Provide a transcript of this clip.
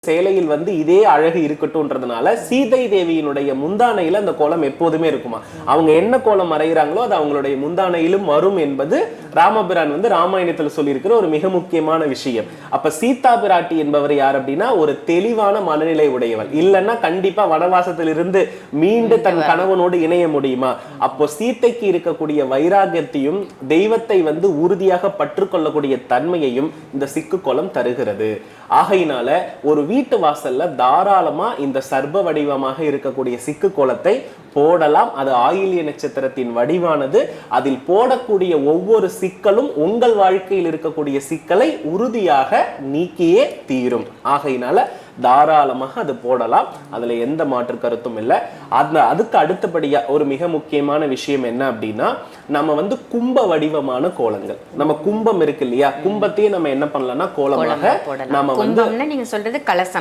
சேலையில் வந்து இதே அழகு இருக்கட்டும்ன்றதுனால சீதை தேவியினுடைய முந்தானையில அந்த கோலம் எப்போதுமே இருக்குமா. அவங்க என்ன கோலம் வரைகிறாங்களோ அது அவங்களுடைய முந்தானையிலும் வரும் என்பது ராமபிரான் வந்து ராமாயணத்துல சொல்லியிருக்கிற ஒரு மிக முக்கியமான விஷயம். அப்ப சீதா பிராட்டி என்பவர் யார் அப்படின்னா ஒரு தெளிவான மனநிலை உடையவள். இல்லைன்னா கண்டிப்பா வனவாசத்திலிருந்து மீண்டு தன் கணவனோடு இணைய முடியுமா? அப்போ சீத்தைக்கு இருக்கக்கூடிய வைராகியத்தையும் தெய்வத்தை வந்து உறுதியாக பற்றுக்கொள்ளக்கூடிய தன்மையையும் இந்த சிக்கு கோலம் தருகிறது. ஆகையினால ஒரு வீட்டு வாசல்ல தாராளமா இந்த சர்ப வடிவமாக இருக்கக்கூடிய சிக்கு கோலத்தை போடலாம். அது ஆயில்ய நட்சத்திரத்தின் வடிவானது. அதில் போடக்கூடிய ஒவ்வொரு சிக்கலும் உங்கள் வாழ்க்கையில் இருக்கக்கூடிய சிக்கலை உறுதியாக நீக்கியே தீரும். ஆகையினால தாராளமாக அது போடலாம். அதுல எந்த மாற்று கருத்தும் இல்லை. அதுக்கு அடுத்தபடியா ஒரு மிக முக்கியமான விஷயம் என்ன அப்படின்னா, நம்ம வந்து கும்ப வடிவமான கோலங்கள், நம்ம கும்பம் இருக்கு இல்லையா, கும்பத்தையே நம்ம என்ன பண்ணலாம்னா கோலமாக நம்ம வந்து நீங்க சொல்றது கலசம்